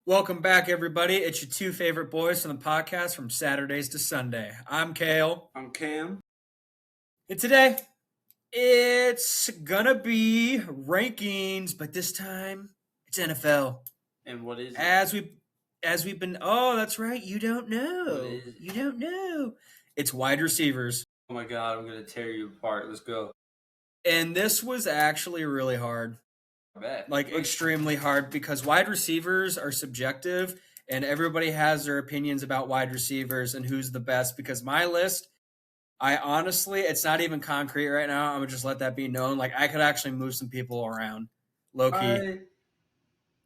Welcome back, everybody. It's your two favorite boys from the podcast from Saturdays to Sunday. I'm Cale. I'm Cam. And today, it's gonna be rankings, but this time it's NFL. And what is it? As we've been that's right, you don't know. What is it? You don't know. It's wide receivers. Oh my god, I'm gonna tear you apart. Let's go. And this was actually really hard. I bet. Like extremely hard because wide receivers are subjective and everybody has their opinions about wide receivers and who's the best because my list, I honestly, it's not even concrete right now. I'm gonna just let that be known. Like I could actually move some people around, low key. I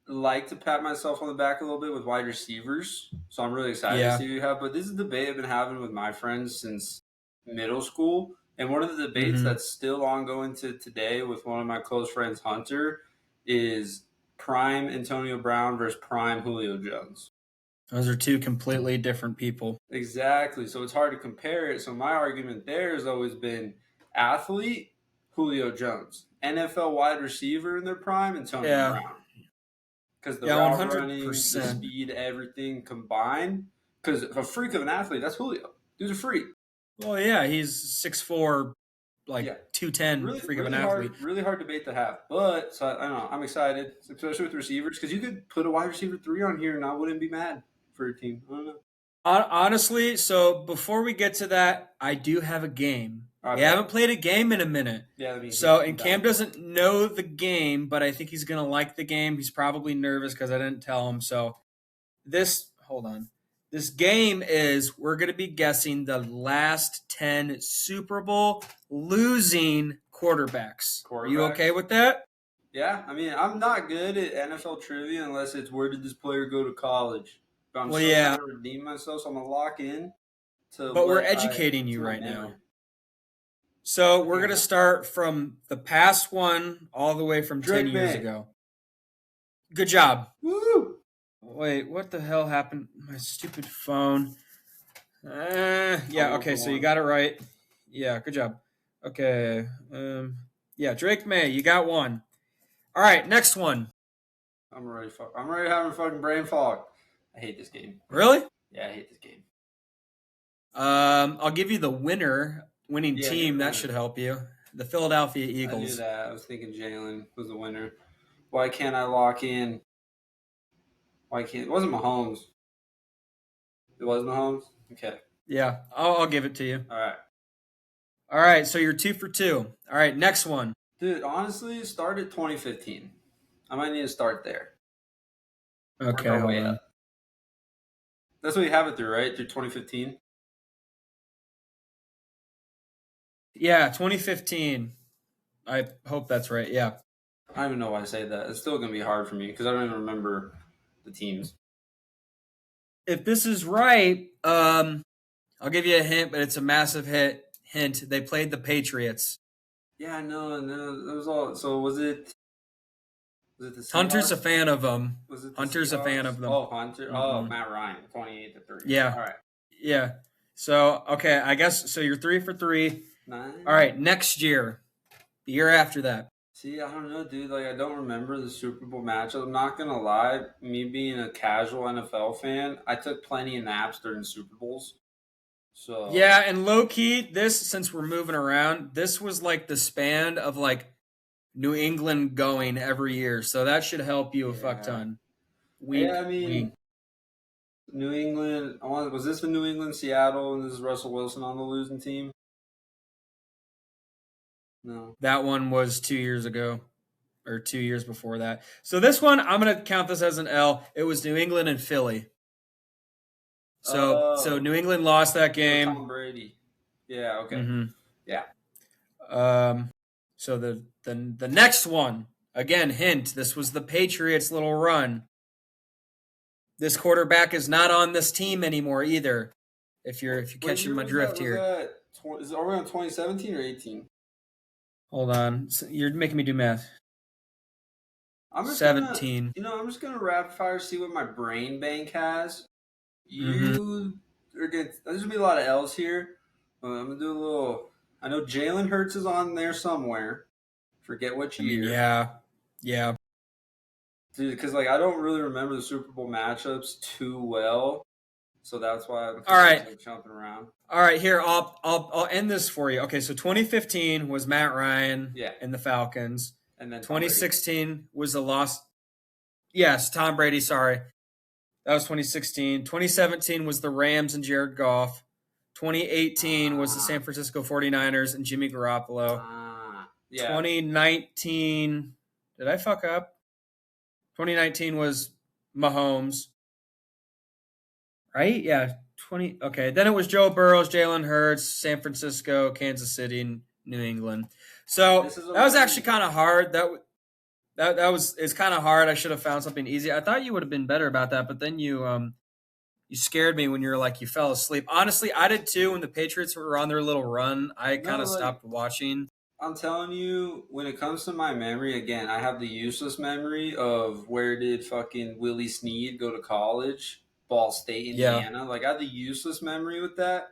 like to pat myself on the back a little bit with wide receivers, so I'm really excited to see who you have. But this is a debate I've been having with my friends since middle school, and one of the debates that's still ongoing to today with one of my close friends, Hunter, is prime Antonio Brown versus prime Julio Jones. Those are two completely different people. Exactly. So it's hard to compare it. So my argument there has always been athlete, Julio Jones. NFL wide receiver in their prime, Antonio Brown. Because the route 100%. Running, the speed, everything combined. Because a freak of an athlete, that's Julio. Dude's a freak. Well, yeah, he's 6'4", 210, really, freak really of an athlete. Really hard debate to have. But, so I don't know, I'm excited, especially with receivers. Because you could put a wide receiver 3 on here and I wouldn't be mad for your team. I don't know. Honestly, so before we get to that, I do have a game. I haven't played a game in a minute. Yeah, and Cam doesn't know the game, but I think he's going to like the game. He's probably nervous because I didn't tell him. So hold on. This game is, we're going to be guessing the last 10 Super Bowl losing quarterbacks. Are you okay with that? Yeah, I mean, I'm not good at NFL trivia unless it's where did this player go to college. But I'm still trying to redeem myself, so I'm going to lock in. But we're educating you right now. So we're going to start from the past one all the way from 10 years ago. Good job. Woo! Wait, what the hell happened? My stupid phone. Okay, so you got it right. Yeah, good job. Okay. Drake May, you got one. All right, next one. I'm already having fucking brain fog. I hate this game. Really? Yeah, I hate this game. I'll give you the winning team. That should help you. The Philadelphia Eagles. I knew that. I was thinking Jalen was the winner. Why can't I lock in? It wasn't Mahomes. It was Mahomes? Okay. Yeah, I'll give it to you. All right, so you're 2 for 2. All right, next one. Dude, honestly, start at 2015. I might need to start there. Okay, hold on. That's what you have it through, right? Through 2015? Yeah, 2015. I hope that's right, yeah. I don't even know why I say that. It's still going to be hard for me because I don't even remember the teams. If this is right, I'll give you a hint, but it's a massive hint. They played the Patriots. Yeah, I know. It was all. So was it the Seahawks? Hunter's a fan of them. Was it Hunter's Seahawks? a fan of them. Oh, Hunter. Mm-hmm. Oh, Matt Ryan, 28-3. Yeah. All right. Yeah. So okay, I guess so. You're 3 for 3. Nice. All right, next year, the year after that. See, I don't know, dude. Like, I don't remember the Super Bowl matchup. I'm not gonna lie. Me being a casual NFL fan, I took plenty of naps during Super Bowls. So yeah, and low key, since we're moving around, this was like the span of like New England going every year, so that should help you a fuck ton. New England. Was this the New England Seattle, and this is Russell Wilson on the losing team? No. That one was 2 years ago, or 2 years before that. So this one, I'm going to count this as an L. It was New England and Philly. So New England lost that game. Tom Brady. Yeah, okay. Mm-hmm. Yeah. So the next one, again, hint, this was the Patriots' little run. This quarterback is not on this team anymore either. If you're catching my drift here. Are we on 2017 or 18? Hold on. You're making me do math. 17. I'm just going to rapid fire, see what my brain bank has. There's going to be a lot of L's here. I'm going to do a little. I know Jalen Hurts is on there somewhere. Forget which year. Yeah. dude, because like I don't really remember the Super Bowl matchups too well, so that's why I'm All kind of just right. like jumping around. All right, here I'll end this for you. Okay, so 2015 was Matt Ryan Yeah, and the Falcons. and then Tom Brady. 2016 was the loss. Yes, Tom Brady, sorry. That was 2016. 2017 was the Rams and Jared Goff. 2018 was the Ah, San Francisco 49ers and Jimmy Garoppolo. yeah. 2019, did I fuck up? 2019 was Mahomes, right? Yeah, 20. Okay, then it was Joe Burrows, Jalen Hurts, San Francisco, Kansas City, and New England. So This is a that was learning. actually kind of hard. That was it's kind of hard. I should have found something easy. I thought you would have been better about that, but then you scared me when you were like you fell asleep. Honestly, I did too. When the Patriots were on their little run, I kind No, of like stopped watching. I'm telling you, when it comes to my memory, again, I have the useless memory of where did fucking Willie Snead go to college? Ball State, Yeah, Indiana. Like I have the useless memory with that.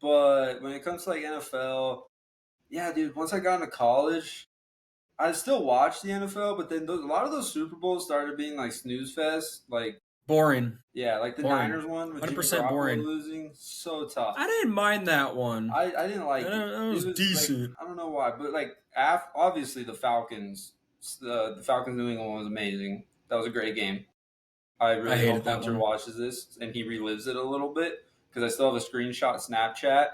But when it comes to like NFL, yeah, dude. Once I got into college, I still watched the NFL, but then a lot of those Super Bowls started being like snooze fest. Like boring, yeah, like the boring, Niners one with Jimmy 100% Garoppolo boring. losing, so tough. I didn't mind that one. I didn't like it. That It was was like decent. I don't know why, but like obviously the Falcons, the Falcons New England one was amazing. That was a great game. I I really hated hope that Hunter one. watches this and he relives it a little bit because I still have a screenshot Snapchat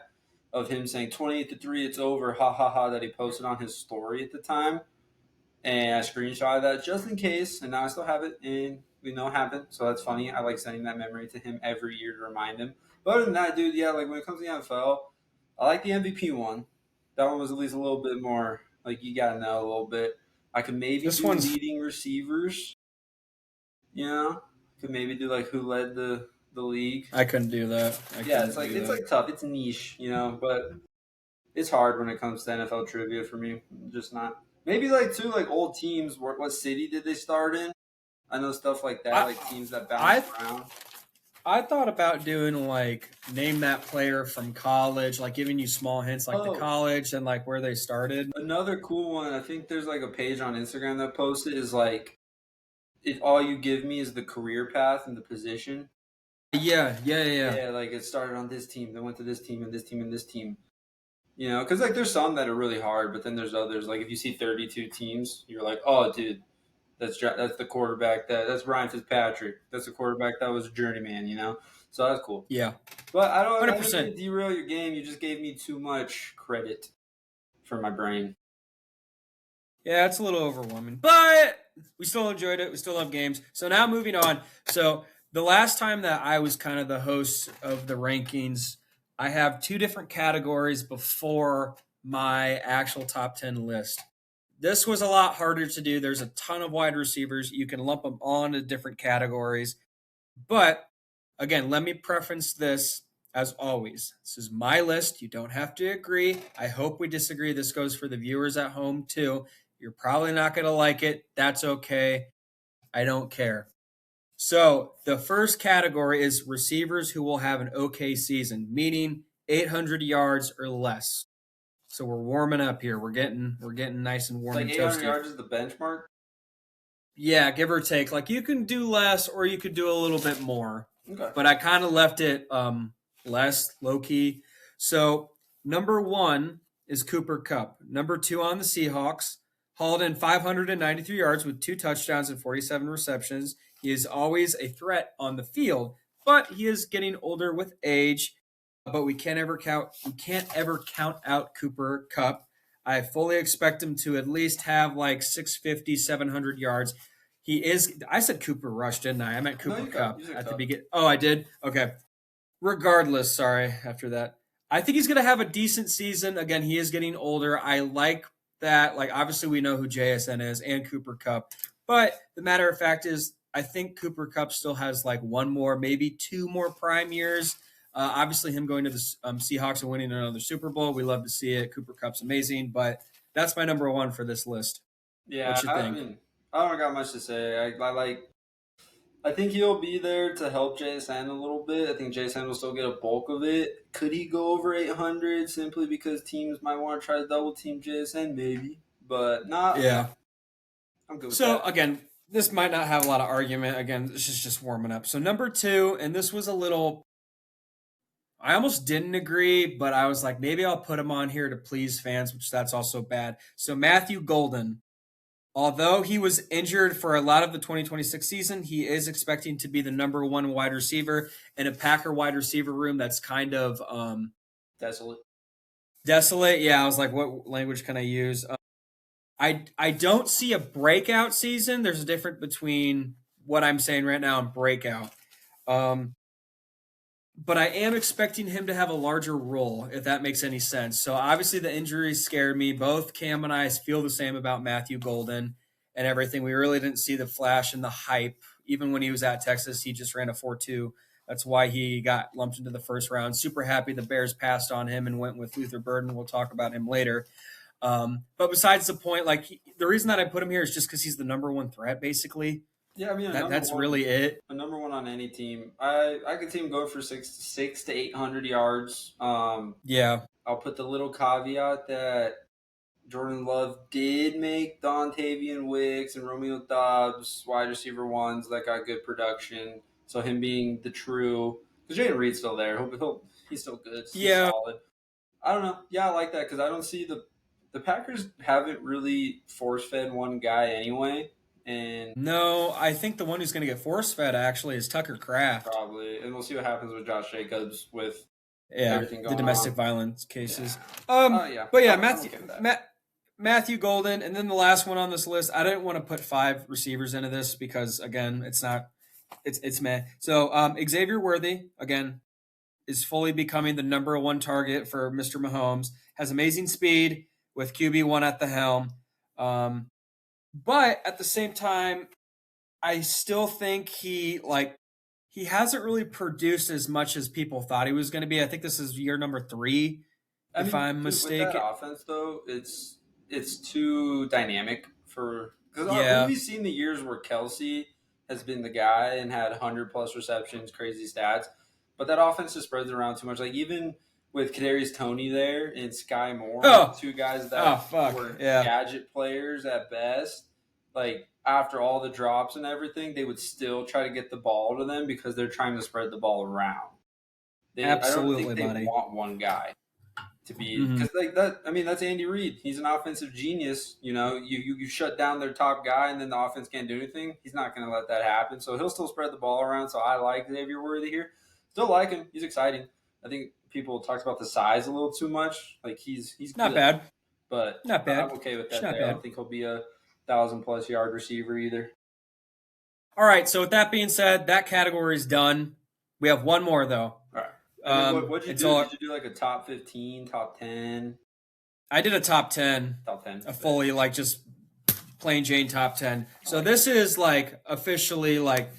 of him saying 28-3, it's over, ha ha ha, that he posted on his story at the time, and I screenshot that just in case, and now I still have it, and we know it happened, so that's funny. I like sending that memory to him every year to remind him. But other than that, dude, yeah, like when it comes to the NFL, I like the MVP one. That one was at least a little bit more like you gotta know a little bit. I could maybe This do one's leading receivers, you know, could maybe do like who led the league. I couldn't do that. I Yeah, couldn't do it's that. like tough. It's niche, you know, but it's hard when it comes to NFL trivia for me. Just not. Maybe like too like old teams. What city did they start in? I know stuff like that, I like teams that bounce I around. I thought about doing like name that player from college, like giving you small hints like the Oh, college and like where they started. another cool one. I think there's like a page on Instagram that posted is like if all you give me is the career path and the position. Yeah, yeah, yeah, yeah. Yeah, like it started on this team, then went to this team and this team and this team. You know, because like there's some that are really hard, but then there's others. Like if you see 32 teams, you're like, oh, dude, that's the quarterback that's Ryan Fitzpatrick. That's the quarterback that was a journeyman. You know, so that's cool. Yeah. But I didn't mean 100%. to derail your game. You just gave me too much credit for my brain. Yeah, it's a little overwhelming, but we still enjoyed it. We still love games. So now moving on. So the last time that I was kind of the host of the rankings, I have two different categories before my actual top 10 list. This was a lot harder to do. There's a ton of wide receivers. You can lump them all into different categories. But again, let me preference this as always. This is my list. You don't have to agree. I hope we disagree. This goes for the viewers at home too. You're probably not going to like it. That's okay. I don't care. So, the first category is receivers who will have an okay season, meaning 800 yards or less. So we're warming up here. We're getting nice and warm Like and 800 toasty. yards is the benchmark. Yeah, give or take. Like you can do less or you could do a little bit more. Okay. But I kind of left it less low key. So number one is Cooper Cup. Number two on the Seahawks, hauled in 593 yards with two touchdowns and 47 receptions. He is always a threat on the field, but he is getting older with age. But we can't ever count out Cooper Cup. I fully expect him to at least have like 650, 700 yards. He is. I said Cooper Rush, didn't I? I meant No, Cooper Cup you said at the cup. beginning. Oh, I did. Okay. Regardless, sorry. After that, I think he's going to have a decent season. Again, he is getting older. I like that. Like, obviously, we know who JSN is and Cooper Cup, but the matter of fact is, I think Cooper Cup still has like one more, maybe two more prime years. Obviously, him going to the Seahawks and winning another Super Bowl, we love to see it. Cooper Cup's amazing, but that's my number one for this list. Yeah, What you I think? mean, I don't got much to say. I like. I think he'll be there to help JSN a little bit. I think JSN will still get a bulk of it. Could he go over 800 simply because teams might want to try to double team JSN? Maybe, but not. Yeah. I'm good with So that. again, this might not have a lot of argument. Again, this is just warming up. So number 2, and this was a little. I almost didn't agree, but I was like, maybe I'll put him on here to please fans, which that's also bad. So Matthew Golden, although he was injured for a lot of the 2026 season, he is expecting to be the number 1 wide receiver in a Packer wide receiver room that's kind of Desolate. desolate. Yeah, I was like, what language can I use? I don't see a breakout season. There's a difference between what I'm saying right now and breakout. But I am expecting him to have a larger role, if that makes any sense. So obviously the injuries scared me. Both Cam and I feel the same about Matthew Golden and everything. We really didn't see the flash and the hype. Even when he was at Texas, he just ran a 4.2. That's why he got lumped into the first round. Super happy the Bears passed on him and went with Luther Burden. We'll talk about him later. But besides the point, like the reason that I put him here is just because he's the number 1 threat, basically. Yeah, I mean, That's really it. A number 1 on any team. I could see him go for six to 800 yards. Yeah. I'll put the little caveat that Jordan Love did make Dontavian Wicks and Romeo Dobbs wide receiver 1s that got good production. So him being the true, because Jaden Reed's still there. He's still good. He's solid. I don't know. Yeah, I like that because I don't see the Packers haven't really force fed one guy anyway. And no, I think the one who's going to get force fed actually is Tucker Kraft. Probably, and we'll see what happens with Josh Jacobs with everything going the domestic violence cases. Yeah. But yeah, Matthew Golden, and then the last one on this list. I didn't want to put 5 receivers into this because again, it's meh. So Xavier Worthy again is fully becoming the number 1 target for Mr. Mahomes. Has amazing speed with QB1 at the helm. But at the same time, I still think he hasn't really produced as much as people thought he was going to be. I think this is year number 3, if I'm mistaken. With that offense, though, it's too dynamic because we've seen the years where Kelsey has been the guy and had 100+ receptions, crazy stats, but that offense just spreads around too much. Like even with Kadarius Toney there and Sky Moore, 2 guys that were gadget players at best. Like after all the drops and everything, they would still try to get the ball to them because they're trying to spread the ball around. Absolutely, I don't think they want one guy to be because like that. I mean, that's Andy Reid. He's an offensive genius. You know, you shut down their top guy, and then the offense can't do anything. He's not going to let that happen. So he'll still spread the ball around. So I like Xavier Worthy here. Still like him. He's exciting. I think people talked about the size a little too much. Like he's not good, bad, but not bad. I'm okay with that. I don't think he'll be a 1,000+ yard receiver either. All right. So with that being said, that category is done. We have one more though. All right. What'd you do? Did you do like a top 15, top 10? I did a top 10. Top 10. A fully like just plain Jane top 10. So this is like officially like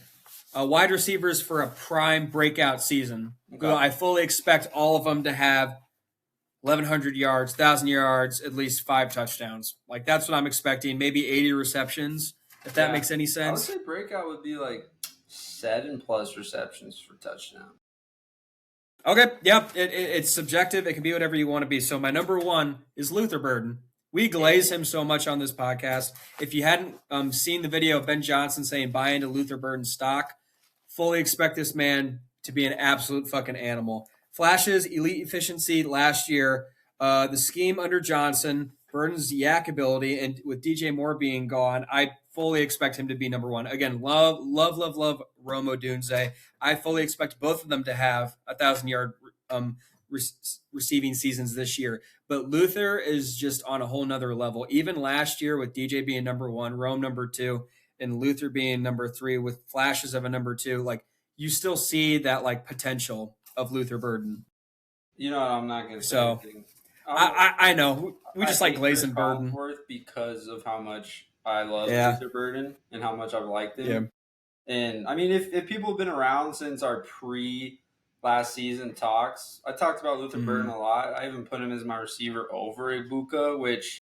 wide receivers for a prime breakout season. Okay. I fully expect all of them to have 1,100 yards, 1,000 yards, at least 5 touchdowns. Like that's what I'm expecting. Maybe 80 receptions, if that makes any sense. I would say breakout would be like 7+ receptions for touchdown. Okay, yep. It's subjective. It can be whatever you want to be. So my number 1 is Luther Burden. We glaze him so much on this podcast. If you hadn't seen the video of Ben Johnson saying buy into Luther Burden stock, fully expect this man to be an absolute fucking animal. Flashes, elite efficiency last year. The scheme under Johnson, Burden's yak ability, and with DJ Moore being gone, I fully expect him to be number 1. Again, love Rome Odunze. I fully expect both of them to have 1,000-yard receiving seasons this year. But Luther is just on a whole nother level. Even last year with DJ being number 1, Rome number 2, and Luther being number 3 with flashes of a number 2, like you still see that like potential of Luther Burden. You know, I'm not going to say anything. I know. We just like glazing Burden. Because of how much I love Luther Burden and how much I've liked him. Yeah. And, I mean, if people have been around since our last season talks, I talked about Luther Burden a lot. I even put him as my receiver over Ibuka, which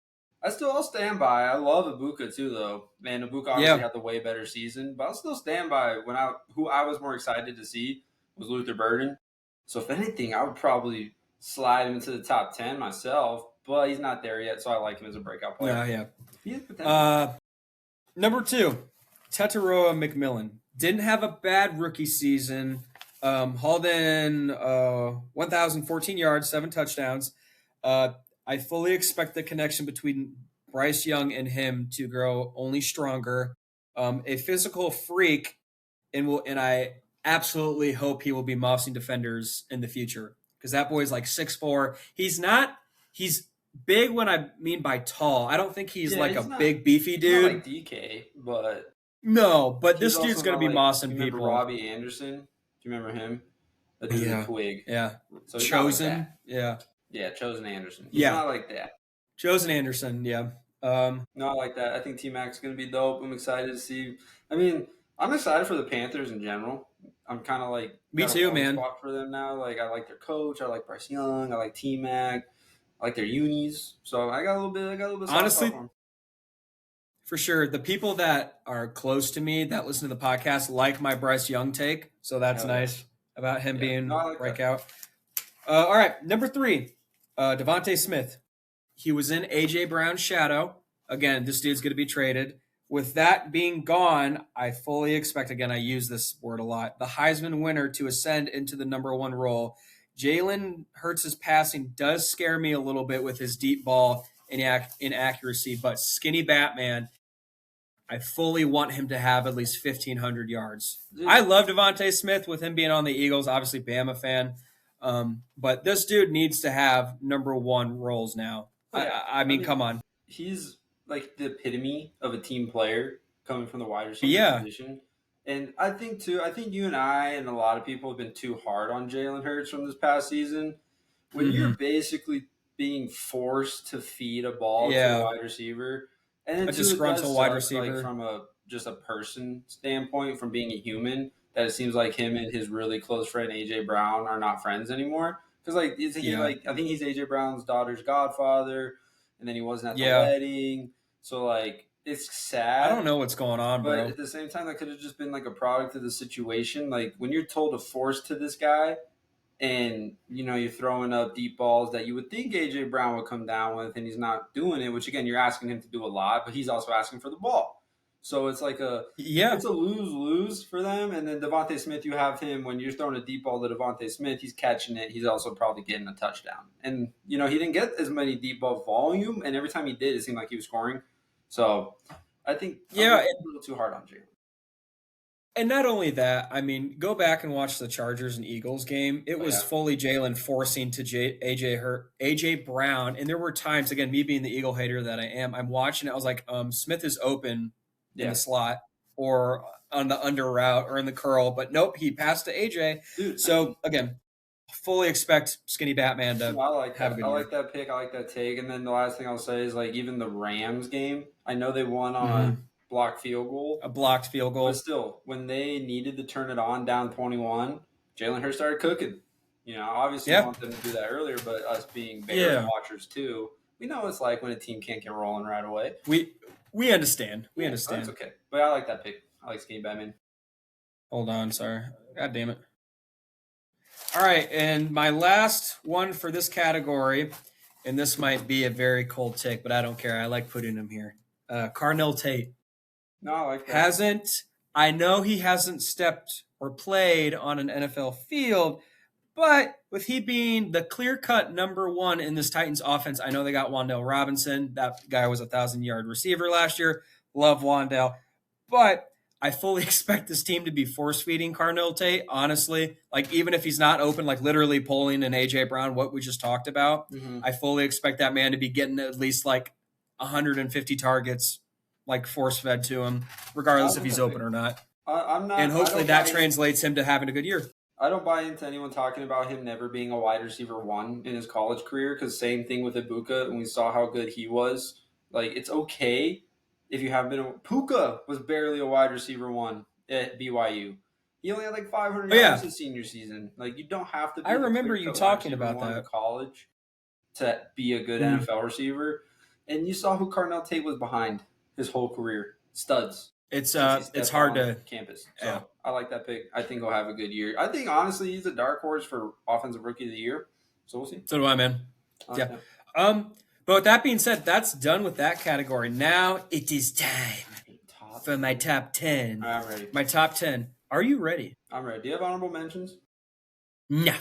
I'll stand by. I love Ibuka too, though. Man, Ibuka obviously had the way better season, but I'll still stand by who I was more excited to see was Luther Burden. So if anything, I would probably slide him into the top 10 myself, but he's not there yet, so I like him as a breakout player. Yeah. Number 2, Tetaroa McMillan didn't have a bad rookie season. Hauled in 1,014 yards, 7 touchdowns. I fully expect the connection between Bryce Young and him to grow only stronger. A physical freak, and I absolutely hope he will be mossing defenders in the future because that boy's like 6'4". He's not. He's big when I mean by tall. I don't think he's like he's a not. big beefy He's not like dude. DK, but No, but he's this also dude's gonna not be like. mossing You remember people. Robbie Anderson? Do you remember him? That dude was a Yeah, twig. yeah. So he's not like Chosen, that. yeah, Yeah, Chosen Anderson. He's yeah. not like that. Chosen Anderson, yeah. Not like that. I think T Mac's going to be dope. I'm excited to see. I mean, I'm excited for the Panthers in general. I'm kind of like Me got a too, warm man. spot for them now. Like I like their coach. I like Bryce Young. I like T Mac. I like their unis. So I got a little bit. I got a little bit of soft spot for Honestly, them. for sure, the people that are close to me that listen to the podcast like my Bryce Young take, so that's Hell yeah. nice about him Yeah. being No, I like that. breakout. All right, number 3, Devontae Smith. He was in AJ Brown's shadow. Again, this dude's going to be traded. With that being gone, I fully expect, again, I use this word a lot, the Heisman winner to ascend into the number 1 role. Jalen Hurts' passing does scare me a little bit with his deep ball inaccuracy, but skinny Batman, I fully want him to have at least 1,500 yards. Dude. I love Devontae Smith with him being on the Eagles, obviously Bama fan. But this dude needs to have number 1 roles now. Yeah. I mean, come on. He's like the epitome of a team player coming from the wide receiver position. And I think you and I and a lot of people have been too hard on Jalen Hurts from this past season. When you're basically being forced to feed a ball to a wide receiver, and then a disgruntled wide receiver, like from a person standpoint, from being a human, that it seems like him and his really close friend AJ Brown are not friends anymore. Because like I think he's AJ Brown's daughter's godfather, and then he wasn't at the wedding, so like it's sad. I don't know what's going on, but bro. At the same time, that could have just been like a product of the situation. Like when you're told to force to this guy, and you're throwing up deep balls that you would think AJ Brown would come down with, and he's not doing it. Which again, you're asking him to do a lot, but he's also asking for the ball. So it's like it's a lose-lose for them. And then Devontae Smith, you have him when you're throwing a deep ball to Devontae Smith, he's catching it. He's also probably getting a touchdown. And he didn't get as many deep ball volume, and every time he did, it seemed like he was scoring. So I think I'm a little too hard on Jalen. And not only that, I mean, go back and watch the Chargers and Eagles game. It was fully Jalen forcing to AJ Brown, and there were times, again, me being the Eagle hater that I am, I'm watching it. I was like, Smith is open in the slot or on the under route or in the curl, but nope, he passed to AJ. Dude, so again, fully expect Skinny Batman to I like have that. a good I year. like that pick. I like that take. And then the last thing I'll say is like even the Rams game. I know they won on blocked field goal. A blocked field goal. But still, when they needed to turn it on down 21, Jalen Hurts started cooking. Obviously want them to do that earlier, but us being Bears watchers too, we know it's like when a team can't get rolling right away. We understand. We understand. That's okay. But I like that pick. I like Skinny Batman. Hold on, sorry. God damn it. All right, and my last one for this category, and this might be a very cold take, but I don't care. I like putting him here. Carnell Tate. No, I like that. I know he hasn't stepped or played on an NFL field, but with he being the clear-cut number 1 in this Titans offense, I know they got Wan'Dale Robinson. That guy was a 1,000-yard receiver last year. Love Wan'Dale. But I fully expect this team to be force-feeding Carnell Tate, honestly. Like, even if he's not open, like literally pulling an A.J. Brown, what we just talked about, I fully expect that man to be getting at least like 150 targets, like force-fed to him, regardless if he's open or not. I'm not. And hopefully that translates him to having a good year. I don't buy into anyone talking about him never being a wide receiver 1 in his college career, because same thing with Ibuka, and we saw how good he was. Like, it's okay if you haven't been. Puka was barely a wide receiver 1 at BYU. He only had like 500 yards his senior season. Like, you don't have to be I remember you talking about that in college to be a good NFL receiver. And you saw who Carnell Tate was behind his whole career. Studs. It's hard to campus. So I like that pick. I think he'll have a good year. I think honestly he's a dark horse for offensive rookie of the year. So we'll see. So do I, man. Yeah. But with that being said, that's done with that category. Now it is time for my top 10. I'm ready. My top 10. Are you ready? I'm ready. Do you have honorable mentions? No.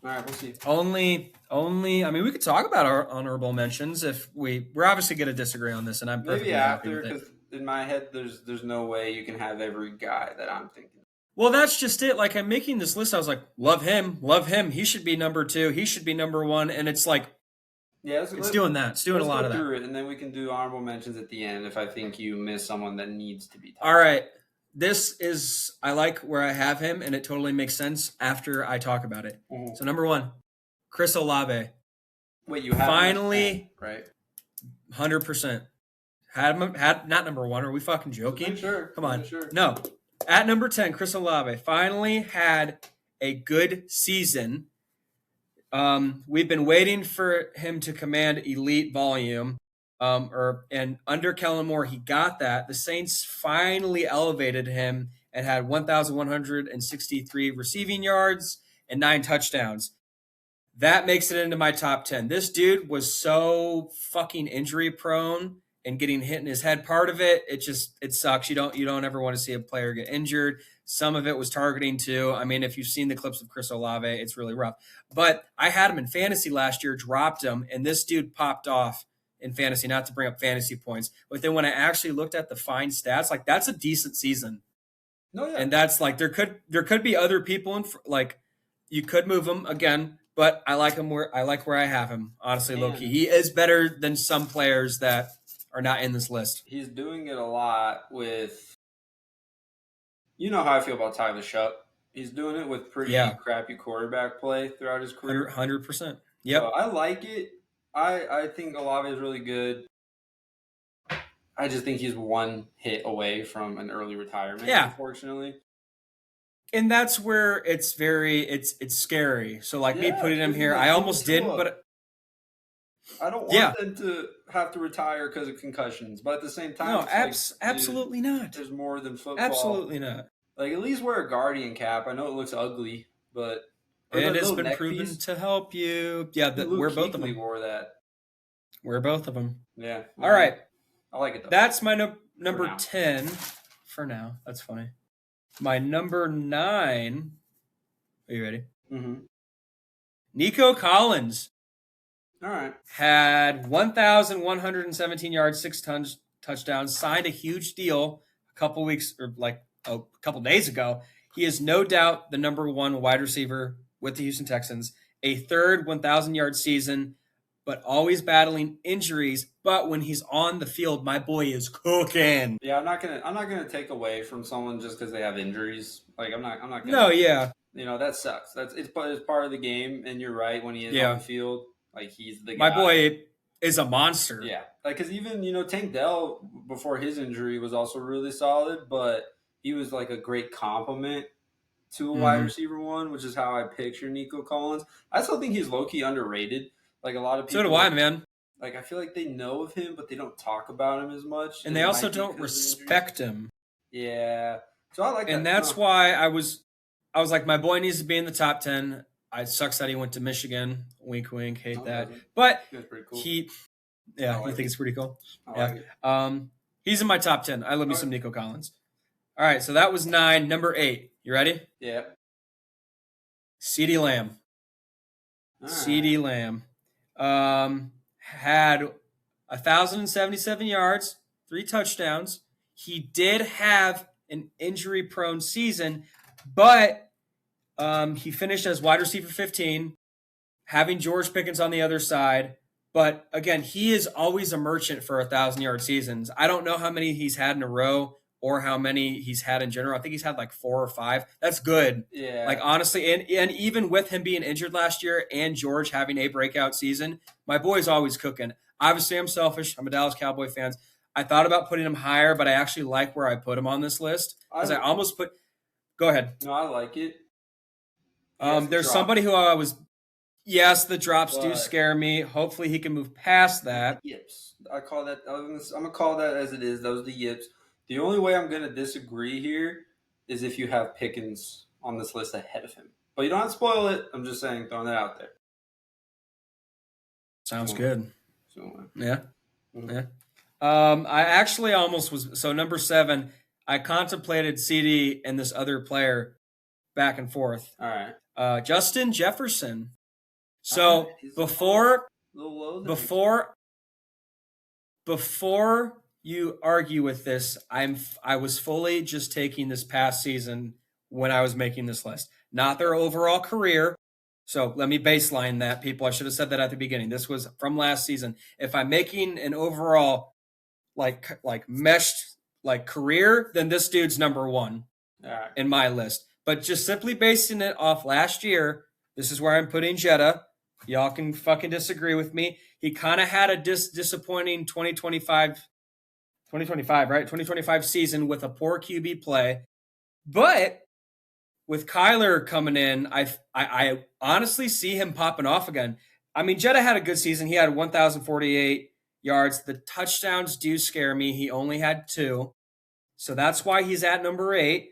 All right, we'll see. Only. I mean, we could talk about our honorable mentions if we're obviously going to disagree on this, and I'm Maybe perfectly happy after, with it. because in my head, there's no way you can have every guy that I'm thinking. Well, that's just it. Like, I'm making this list. I was like, love him, love him. He should be number 2. He should be number 1. And it's like, Yeah, it's doing that. It's doing a lot of that. Let's go through it, and then we can do honorable mentions at the end if I think you miss someone that needs to be. All right. I like where I have him, and it totally makes sense after I talk about it. Mm-hmm. So, number 1, Chris Olave. Wait, you have finally, 10, right? 100%. Had not number 1. Are we fucking joking? Sure. Come on. Sure. No. At number 10, Chris Olave finally had a good season. We've been waiting for him to command elite volume. And under Kellen Moore, he got that. The Saints finally elevated him and had 1,163 receiving yards and 9 touchdowns. That makes it into my top 10. This dude was so fucking injury prone and getting hit in his head. Part of it, it sucks. You don't ever want to see a player get injured. Some of it was targeting too. I mean, if you've seen the clips of Chris Olave, it's really rough. But I had him in fantasy last year, dropped him, and this dude popped off in fantasy, not to bring up fantasy points. But then when I actually looked at the fine stats, like that's a decent season. No, yeah. And that's like there could be other people like you could move him again, but I like where I have him. Honestly, low key, he is better than some players that are not in this list. He's doing it a lot with. You know how I feel about Tyler Shuck. He's doing it with pretty crappy quarterback play throughout his career. 100%. Yep. So I like it. I think Olave is really good. I just think he's one hit away from an early retirement, unfortunately. And that's where it's scary. So like me putting him here, I almost didn't, but I don't want them to have to retire because of concussions. But at the same time, no, absolutely not. There's more than football. Absolutely not. Like at least wear a Guardian cap. I know it looks ugly, but it has been proven to help you. Yeah, we're both of them. Wore that. We're both of them. Yeah. All right. I like it though. That's my number 10 for now. That's funny. My number 9. Are you ready? Mm-hmm. Nico Collins. All right. Had 1,117 yards, 6 touchdowns, signed a huge deal a couple weeks or like a couple days ago. He is no doubt the number 1 wide receiver with the Houston Texans. A third 1,000-yard season, but always battling injuries. But when he's on the field, my boy is cooking. Yeah, I'm not gonna take away from someone just because they have injuries. Like I'm not gonna. No, yeah. You know that sucks. It's part of the game, and you're right. When he is on the field, like he's the guy. My boy is a monster. Yeah, like because even Tank Dell before his injury was also really solid, but he was like a great compliment to a wide receiver 1, which is how I picture Nico Collins. I still think he's low key underrated. Like a lot of people. So do I, man. Like I feel like they know of him, but they don't talk about him as much, and they also don't respect him. Yeah, so I like that. And that's why I was like, my boy needs to be in the top 10. It sucks that he went to Michigan. Wink, wink. Hate that. But pretty cool. you think it's pretty cool? Like it. He's in my top 10. I love me some Nico Collins. All right, so that was 9. Number 8. You ready? Yeah. CeeDee Lamb. CeeDee Lamb. Had 1,077 yards, 3 touchdowns. He did have an injury-prone season, but he finished as wide receiver 15, having George Pickens on the other side. But again, he is always a merchant for 1,000-yard seasons. I don't know how many he's had in a row or how many he's had in general. I think he's had like 4 or 5. That's good. Yeah. Like honestly, and even with him being injured last year and George having a breakout season, my boy's always cooking. Obviously, I'm selfish. I'm a Dallas Cowboy fan. I thought about putting him higher, but I actually like where I put him on this list because I almost put. Go ahead. No, I like it. There's somebody who I was. Yes, the drops do scare me. Hopefully, he can move past that. Yips. I call that. I'm gonna call that as it is. Those are the yips. The only way I'm gonna disagree here is if you have Pickens on this list ahead of him. But you don't have to spoil it. I'm just saying, throwing that out there. Sounds good. So, yeah. I actually almost was. So number 7, I contemplated CD and this other player back and forth. All right. Justin Jefferson. All right. So He's before a little low there. before you argue with this, I was fully just taking this past season when I was making this list, not their overall career. So let me baseline that, people. I should have said that at the beginning. This was from last season. If I'm making an overall like meshed like career, then this dude's number one right. in my list. But just simply basing it off last year, this is where I'm putting Jetta. Y'all can fucking disagree with me. He kind of had a disappointing 2025, right? 2025 season with a poor QB play. But with Kyler coming in, I honestly see him popping off again. I mean, Jetta had a good season. He had 1,048 yards. The touchdowns do scare me. He only had 2. So that's why he's at number 8.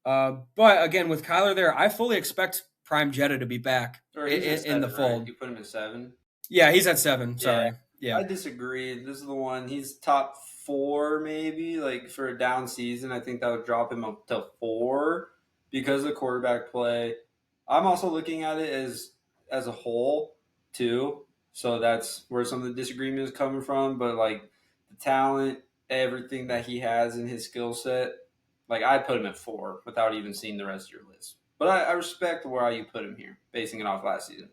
But again, with Kyler there, I fully expect Prime Jetta to be back in the fold. Right? You put him at 7? Yeah, he's at 7. Sorry. Yeah. I disagree. This is the one. He's top 4 maybe, like for a down season. I think that would drop him up to 4 because of quarterback play. I'm also looking at it as a whole too. So that's where some of the disagreement is coming from. But like the talent, everything that he has in his skill set, like I put him at 4 without even seeing the rest of your list. But I respect where you put him here, basing it off last season.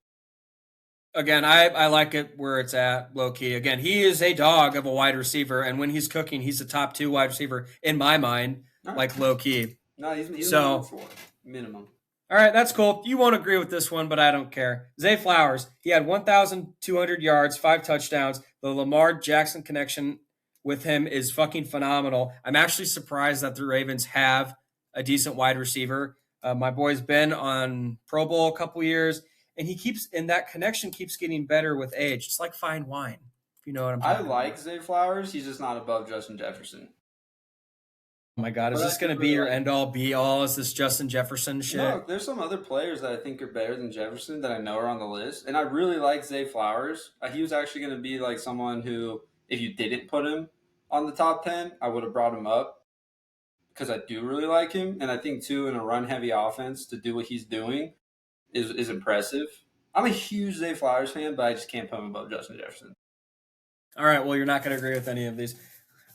Again, I like it where it's at, low key. Again, he is a dog of a wide receiver, and when he's cooking, he's a top 2 wide receiver in my mind, right. Like low key. No, he's so 4 minimum. All right, that's cool. You won't agree with this one, but I don't care. Zay Flowers, he had 1,200 yards, 5 touchdowns. The Lamar Jackson connection with him is fucking phenomenal. I'm actually surprised that the Ravens have a decent wide receiver. My boy's been on Pro Bowl a couple years, and that connection keeps getting better with age. It's like fine wine, if you know what I'm talking about. I like Zay Flowers. He's just not above Justin Jefferson. Oh my God, is this going to be your end-all, be-all? Is this Justin Jefferson shit? No, there's some other players that I think are better than Jefferson that I know are on the list, and I really like Zay Flowers. He was actually going to be like someone who, if you didn't put him on the top 10, I would have brought him up because I do really like him, and I think, too, in a run-heavy offense, to do what he's doing is impressive. I'm a huge Zay Flowers fan, but I just can't put him above Justin Jefferson. All right, well, you're not going to agree with any of these.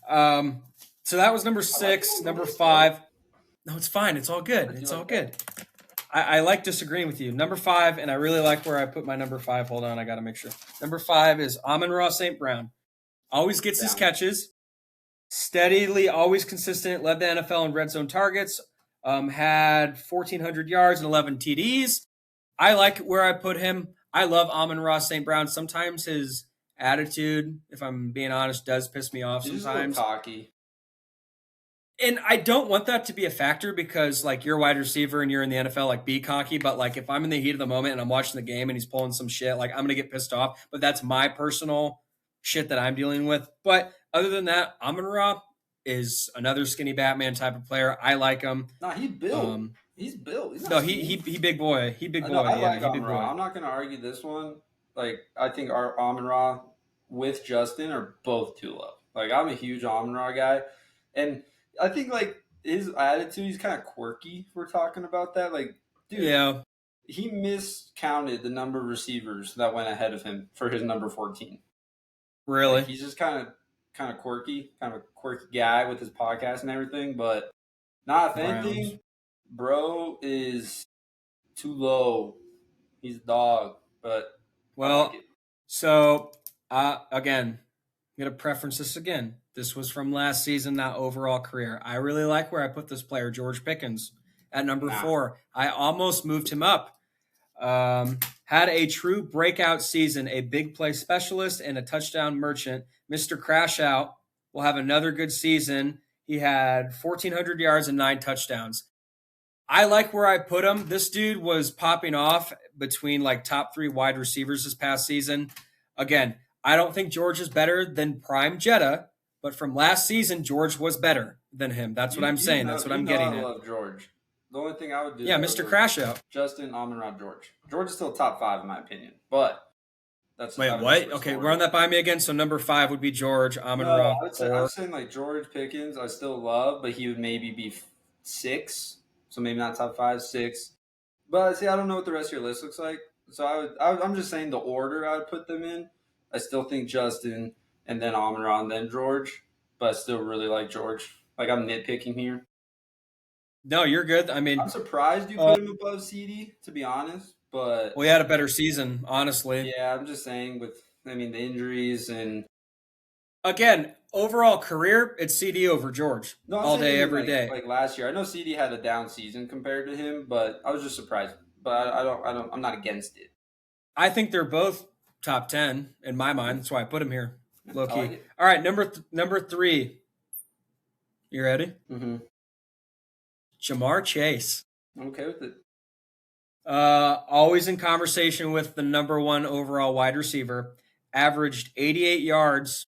So that was number 6. Number 5. No, it's fine. It's all good. It's all good. I like disagreeing with you. Number 5, and I really like where I put my number 5. Hold on, I got to make sure. Number 5 is Amon-Ra St. Brown. Always gets his catches. Steadily, always consistent. Led the NFL in red zone targets. Had 1,400 yards and 11 TDs. I like where I put him. I love Amon-Ra St. Brown. Sometimes his attitude, if I'm being honest, does piss me off sometimes. He's a little cocky. And I don't want that to be a factor because, like, you're a wide receiver and you're in the NFL, like, be cocky. But, like, if I'm in the heat of the moment and I'm watching the game and he's pulling some shit, like, I'm going to get pissed off. But that's my personal shit that I'm dealing with. But other than that, Amon-Ra is another skinny Batman type of player. I like him. No, he's built. He's built. He's he big boy. He big boy. I like Amon-Ra. I'm not going to argue this one. Like, I think our Amon-Ra with Justin are both too low. Like, I'm a huge Amon-Ra guy. And I think, like, his attitude, he's kind of quirky if we're talking about that. Like, dude, yeah, he miscounted the number of receivers that went ahead of him for his number 14. Really? Like, he's just kind of quirky, kind of a quirky guy with his podcast and everything. But not if anything, bro is too low. He's a dog. But well, so again, I'm gonna preference this again. This was from last season, not overall career. I really like where I put this player, George Pickens, at number 4. I almost moved him up. Had a true breakout season, a big play specialist, and a touchdown merchant. Mr. Crash Out will have another good season. He had 1,400 yards and 9 touchdowns. I like where I put him. This dude was popping off between like top 3 wide receivers this past season. Again, I don't think George is better than Prime Jetta, but from last season, George was better than him. That's what I'm saying. That's what I'm getting at. I love George. The only thing I would do, Mr. Crash Out. Justin, Amon-Ra, George. George is still top 5 in my opinion, but That's Wait, I would just what? switch the Okay, order. run that by me again. So number 5 would be George, Amon No, Ra I 4. was saying like George Pickens. I still love, but he would maybe be six. So maybe not top five, six. But see, I don't know what the rest of your list looks like. So I'm just saying the order I would put them in. I still think Justin, and then Amon Ra, and then George. But I still really like George. Like I'm nitpicking here. No, you're good. I I'm mean, surprised you put him above CD, to be honest. But we had a better season, honestly. yeah, I'm just saying with I mean the injuries and Again, overall career, it's CD over George no, I'm all saying day, even every day. like last year. I know CD had a down season compared to him, but I was just surprised. But I'm not against it. I think they're both top 10 in my mind. That's why I put him here, Yeah, low I like key. it. All right, number 3. You ready? Mm-hmm. Jamar Chase. I'm okay with it. Always in conversation with the number 1 overall wide receiver. Averaged 88 yards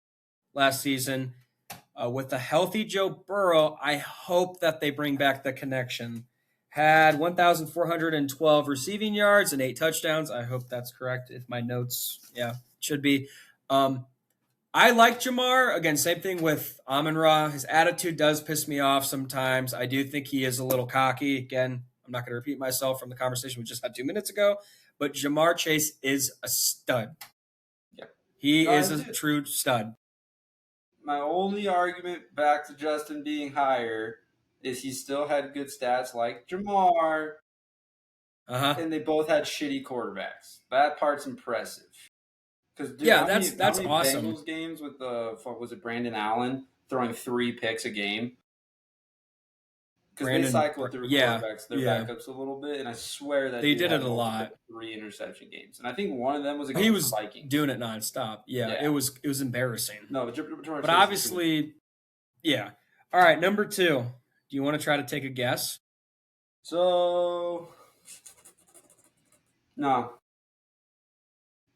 last season. With a healthy Joe Burrow, I hope that they bring back the connection. Had 1,412 receiving yards and 8 touchdowns. I hope that's correct. If my notes, yeah, should be. I like Jamar. Again, same thing with Amon Ra. His attitude does piss me off sometimes. I do think he is a little cocky. Again, I'm not going to repeat myself from the conversation we just had 2 minutes ago, but Jamar Chase is a stud. Yeah. He No, I is am a too. true stud. My only argument back to Justin being higher is he still had good stats like Jamar, Uh huh. and they both had shitty quarterbacks. That part's impressive. Because dude, Yeah, how that's many how that's many awesome. Bengals games with the fuck was it Brandon Allen throwing 3 picks a game? Because they Brandon, cycled through yeah, quarterbacks, their yeah, backups a little bit, and I swear that they dude did it had a multiple lot. 3 interception games, and I think one of them was He against the was Vikings. doing it nonstop. Yeah, Yeah, it was embarrassing. no, Jamar But Chase is good. obviously, yeah. All right, number 2. Do you want to try to take a guess? So no,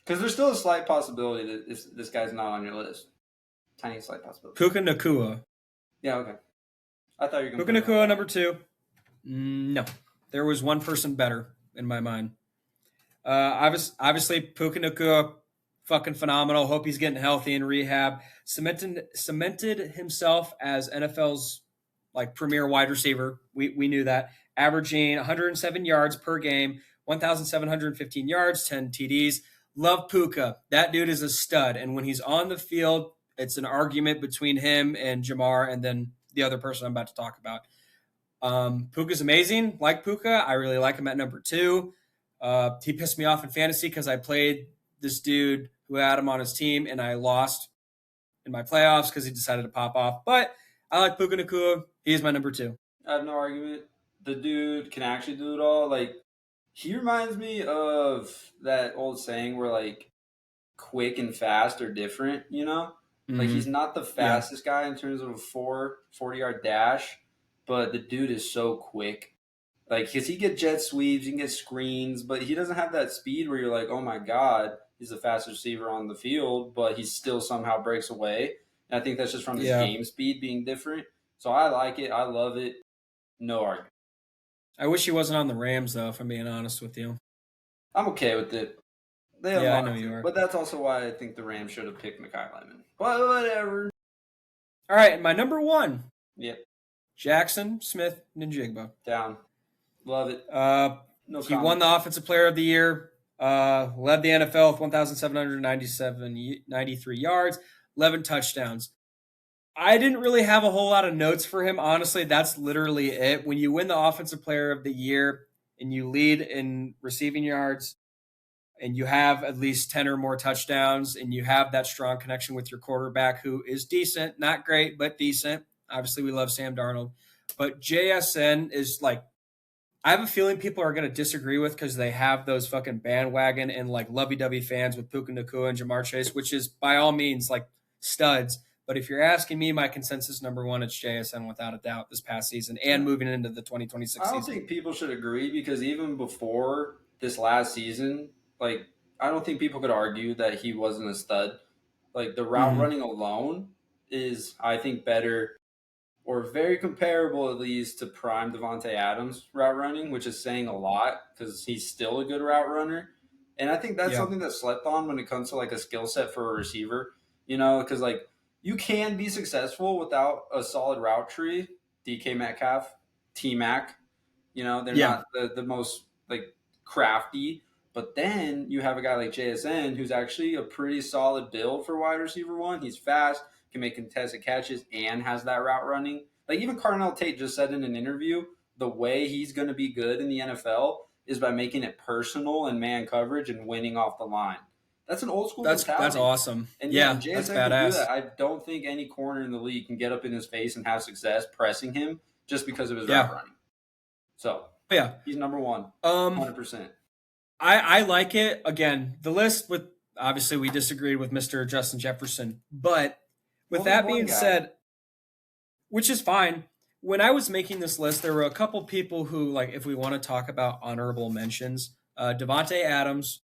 because there's still a slight possibility that this guy's not on your list. Tiny slight possibility. Puka Nakua. Yeah, okay. I thought you were gonna Puka put him at Nakua, that. number 2. No, there was one person better in my mind. Obviously, Puka Nakua, fucking phenomenal. Hope he's getting healthy in rehab. Cemented himself as NFL's like premier wide receiver. We knew that. Averaging 107 yards per game, 1,715 yards, 10 TDs. Love Puka. That dude is a stud. And when he's on the field, it's an argument between him and Jamar, and then the other person I'm about to talk about. Puka's amazing. Like Puka, I really like him at number 2. He pissed me off in fantasy because I played this dude who had him on his team, and I lost in my playoffs because he decided to pop off. But I like Puka Nakua. He's my number 2. I have no argument. The dude can actually do it all. Like he reminds me of that old saying where like quick and fast are different. You know, like he's Mm-hmm. not the Yeah. fastest guy in terms of a 40-yard dash, but the dude is so quick. Like, because he get jet sweeps, he can get screens, but he doesn't have that speed where you're like, oh my god, he's the fastest receiver on the field, but he still somehow breaks away. And I think that's just from his Yeah. game speed being different. So I like it. I love it. No argument. I wish he wasn't on the Rams, though, if I'm being honest with you. I'm okay with it. They Yeah, I know unlocked you it, are. but that's also why I think the Rams should have picked Mekhi Lemon. But whatever. All right, and my number 1, Yep, Jackson Smith Njigba. down. Love it. No He won comment. the Offensive Player of the Year, led the NFL with 1,793 yards, 11 touchdowns. I didn't really have a whole lot of notes for him. Honestly, that's literally it. When you win the Offensive Player of the Year and you lead in receiving yards and you have at least 10 or more touchdowns and you have that strong connection with your quarterback who is decent, not great, but decent. Obviously, we love Sam Darnold. But JSN is like, I have a feeling people are going to disagree with because they have those fucking bandwagon and like lovey-dovey fans with Puka Nakua and Jamar Chase, which is by all means like studs. But if you're asking me, my consensus number 1, it's JSN without a doubt this past season and moving into the 2026 I don't season. think people should agree because even before this last season, like I don't think people could argue that he wasn't a stud. Like the route Mm-hmm. running alone is, I think, better or very comparable at least to prime Devonte Adams route running, which is saying a lot because he's still a good route runner. And I think that's Yeah. something that's slept on when it comes to like a skill set for a receiver, because like you can be successful without a solid route tree. DK Metcalf, T Mac, they're Yeah. not the most like crafty. But then you have a guy like JSN who's actually a pretty solid build for wide receiver one. He's fast, can make contested catches, and has that route running. Like even Carnell Tate just said in an interview, the way he's going to be good in the NFL is by making it personal and man coverage and winning off the line. That's an old school That's mentality. awesome. And yeah, and Yeah, that's JSN can do badass. that. I don't think any corner in the league can get up in his face and have success pressing him just because of his route Yeah. running. So Yeah. he's number one, Um 100%. I like it. Again, the list with obviously we disagreed with Mr. Justin Jefferson, but with Only that one being guy. said, which is fine. When I was making this list, there were a couple people who, like, if we want to talk about honorable mentions, Devonte Adams.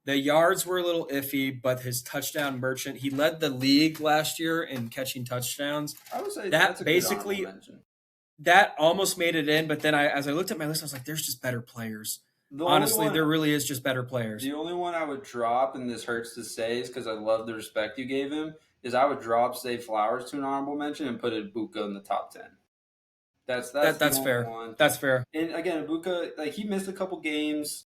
The yards were a little iffy, but his touchdown merchant, he led the league last year in catching touchdowns. I would say that's That a good honorable basically mention. that almost made it in, but then as I looked at my list, I was like, there's just better players. The only Honestly, one there really is just better players. the only one I would drop, and this hurts to say, is because I love the respect you gave him, is I would drop Zay Flowers to an honorable mention and put Ibuka in the top 10. That's the That's only fair. one. That's fair. And again, Ibuka, like he missed a couple games.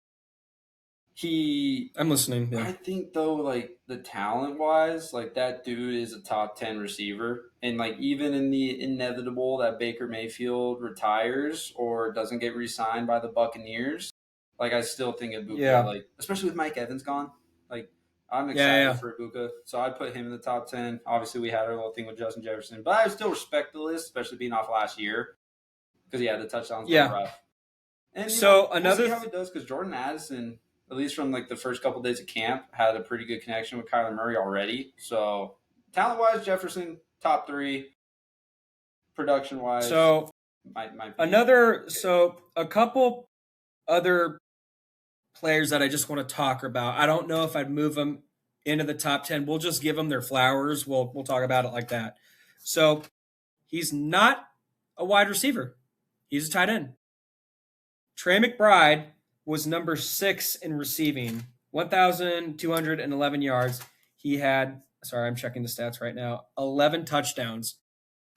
He I'm listening. I Yeah. think though, like the talent wise, like that dude is a top 10 receiver. And like even in the inevitable that Baker Mayfield retires or doesn't get re-signed by the Buccaneers, like I still think Ibuka, Yeah. like especially with Mike Evans gone, like I'm Yeah. excited Yeah. for Ibuka. So I'd put him in the top 10. Obviously we had our little thing with Justin Jefferson, but I still respect the list, especially being off last year because yeah, the touchdowns were Yeah. rough. And So we'll see another how he does because Jordan Addison, at least from like the first couple days of camp, had a pretty good connection with Kyler Murray already. So talent wise, Jefferson top three. Production wise, so might be. so a couple other players that I just want to talk about. I don't know if I'd move them into the top 10. We'll just give them their flowers. We'll talk about it like that. So he's not a wide receiver. He's a tight end. Trey McBride was number 6 in receiving, 1,211 yards. He had, sorry, I'm checking the stats right now, 11 touchdowns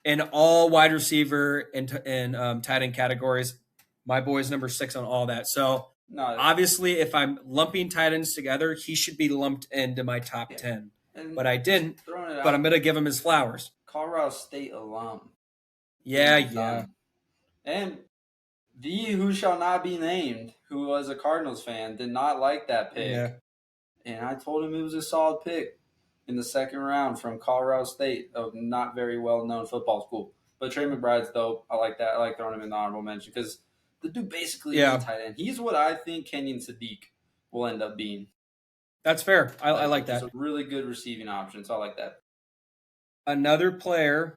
in all wide receiver and tight end categories. My boy's number 6 on all that. So No, obviously, if I'm lumping tight ends together, he should be lumped into my top yeah. 10. And But I didn't. throwing it But out, I'm going to give him his flowers. Colorado State alum. Yeah, He's yeah. done. And the who shall not be named, who was a Cardinals fan, did not like that pick. Yeah. And I told him it was a solid pick in the second round from Colorado State, a not very well known football school. But Trey McBride's dope. I like that. I like throwing him in the honorable mention because the dude basically is a tight end. He's what I think Kenyon Sadiq will end up being. That's fair. I like that. It's a really good receiving option, so I like that. Another player,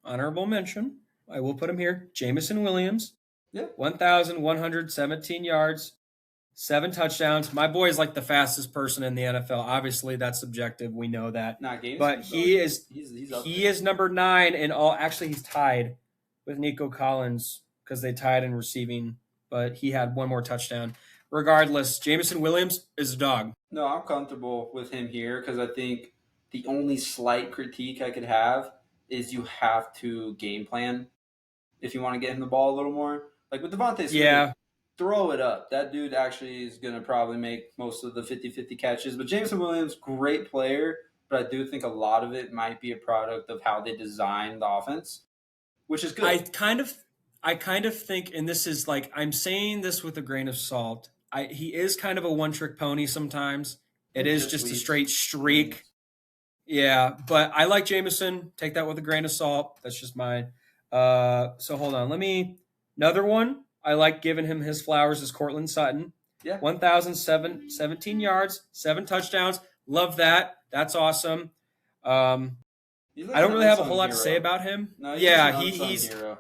honorable mention, I will put him here, Jamison Williams. Yeah. 1,117 yards, 7 touchdowns. My boy is like the fastest person in the NFL. Obviously, that's subjective. We know that. But he's number 9 in all. Actually, he's tied with Nico Collins because they tied in receiving, but he had one more touchdown. Regardless, Jamison Williams is a dog. No, I'm comfortable with him here because I think the only slight critique I could have is you have to game plan if you want to get him the ball a little more. Like with Devontae Smith, throw it up. That dude actually is going to probably make most of the 50-50 catches. But Jameson Williams, great player, but I do think a lot of it might be a product of how they designed the offense, which is good. I kind of think, and this is like, I'm saying this with a grain of salt, he is kind of a one-trick pony sometimes. It is just a straight streak. Yeah, but I like Jameson. Take that with a grain of salt. That's just mine. So hold on. Another one I like giving him his flowers is Cortland Sutton. Yeah. 1,017 yards, 7 touchdowns. Love that. That's awesome. I don't really have a whole lot to say about him. No, he's hero.